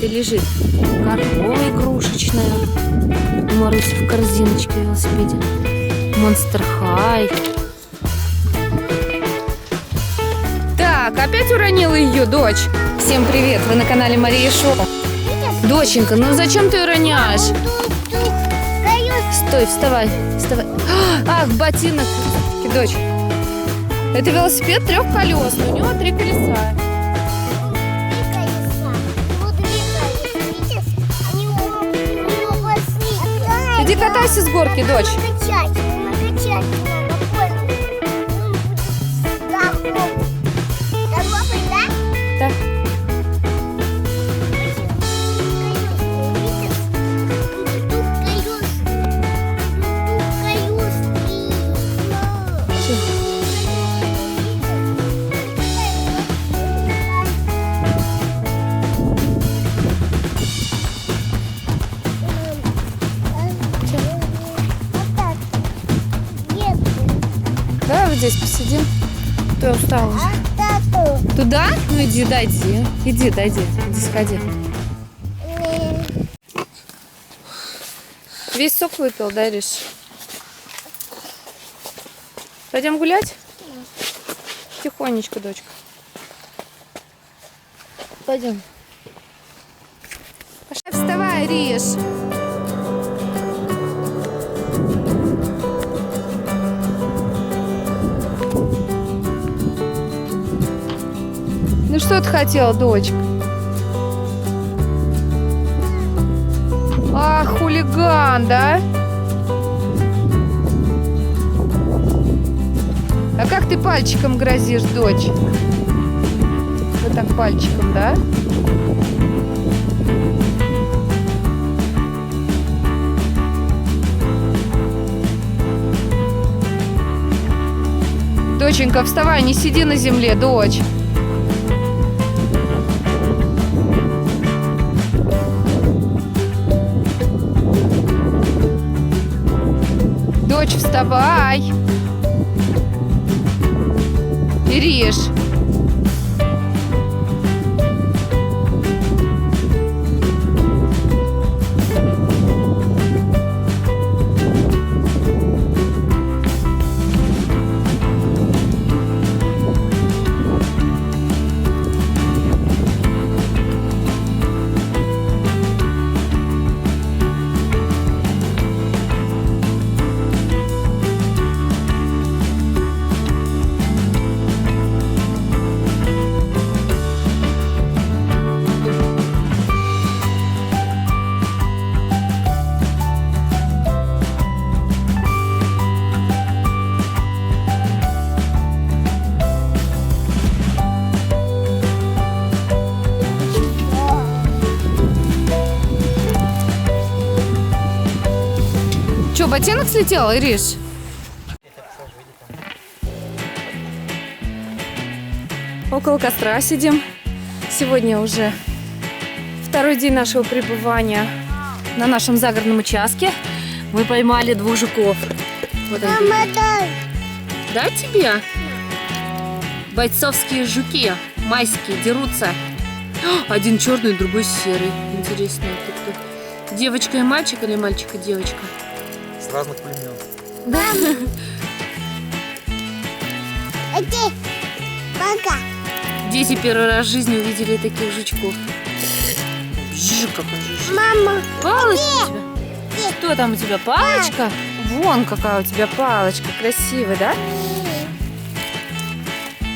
и лежит. Корова игрушечная. У Маруси в корзиночке в велосипеде. Монстер Хай. Так, опять уронила ее дочь. Всем привет, вы на канале Мария Шоу. Доченька, ну зачем ты ее роняешь? Стой, вставай, вставай. Ах, ботинок, дочь. Это велосипед трехколесный, у него 3 колеса. Иди катайся с горки, дочь. Да. Давай вот здесь посидим. То я устала уже. Туда? Ну иди, дойди. Иди, дойди. Иди, сходи. Весь сок выпил, да, Риш? Пойдем гулять? Тихонечко, дочка. Пойдем. Пошли, вставай, Риш. Ну что ты хотела, дочка? Ах, хулиган, да? А как ты пальчиком грозишь, дочь? Вот так пальчиком, да? Доченька, вставай, не сиди на земле, дочь. Дочь, вставай. Ириш. Что, ботинок слетел, Ириш? Около костра сидим. Сегодня уже второй день нашего пребывания на нашем загородном участке. Мы поймали 2 жуков. Вот Мама, дай. Да, тебе? Бойцовские жуки, майские, дерутся. Один черный, другой серый. Интересно, это кто? Девочка и мальчик или мальчик и девочка? С разных племен. Да. Иди. Пока. Дети первый раз в жизни увидели таких жучков. Жжик, какой жучок. Мама. Палочка у тебя? Что там у тебя? Палочка? Вон какая у тебя палочка. Красивая, да?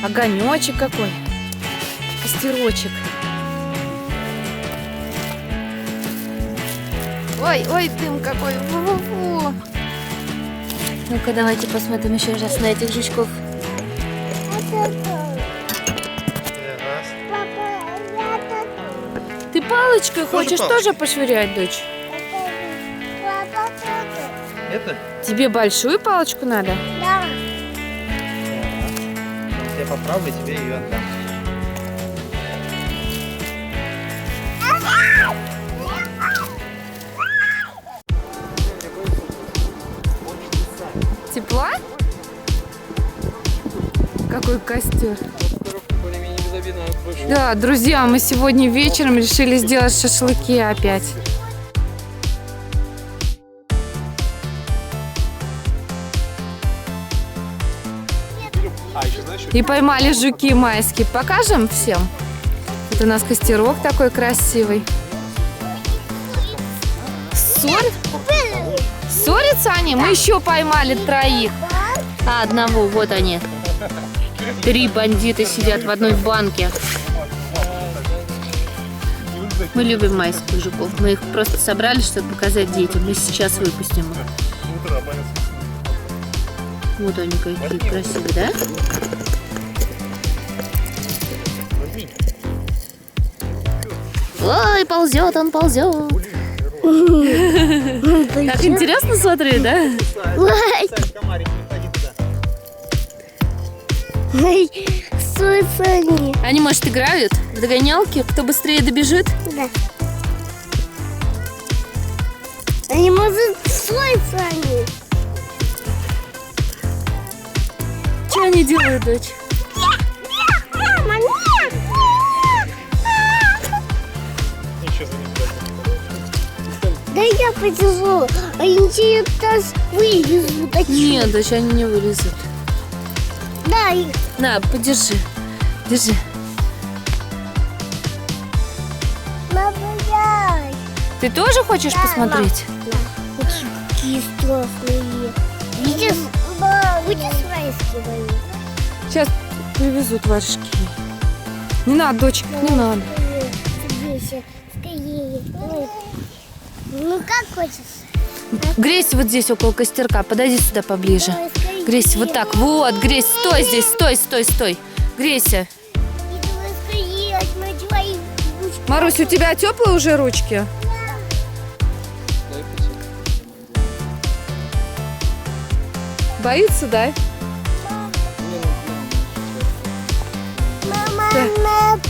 Огонечек какой. Костерочек. Ой, ой, дым какой. Фу-фу-фу. Ну-ка, давайте посмотрим еще раз на этих жучков. Ты палочкой хочешь тоже пошвырять, дочь? Это? Тебе большую палочку надо? Да. Я поправлю, тебе ее отдам. Тепла? Какой костер? Более-менее безобидно. Да, друзья, мы сегодня вечером решили сделать шашлыки опять. И поймали жуки майские. Покажем всем? Это у нас костерок такой красивый. Ссорятся они? Мы еще поймали троих. А одного, вот они. 3 бандита сидят в одной банке. Мы любим майских жуков. Мы их просто собрали, чтобы показать детям. Мы сейчас выпустим их. Вот они какие красивые, да? Ой, ползет, он ползет. Так интересно смотреть, да? Ой, ссорятся они. Они, может, играют в догонялки? Кто быстрее добежит? Да. Они, может, ссорятся они. Что они делают, дочь? Мама, нет! Да я подержу. Они сейчас вылезут. Нет, дочь, они не вылезут. Да, их. На, подержи. Держи. Мама, дай. Ты тоже хочешь Да, посмотреть? Какие страшные. Видишь? Будешь майские мои? Сейчас привезут варежки. Не надо, дочка, не надо. Скорее. Ну как хочешь? Грейс вот здесь около костерка. Подойди сюда поближе. Давай, скорее. Грейс, вот так. Вот, Грейс, стой здесь. Стой, стой, стой. Грейся. И давай скорее, отмой твои ручки. Марусь, у тебя теплые уже ручки? Боится, да? Мама, Да. мама.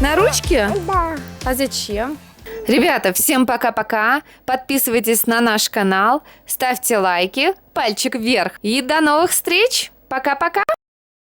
На ручке? Да. А зачем? Ребята, всем пока-пока. Подписывайтесь на наш канал, ставьте лайки, пальчик вверх. И до новых встреч. Пока-пока.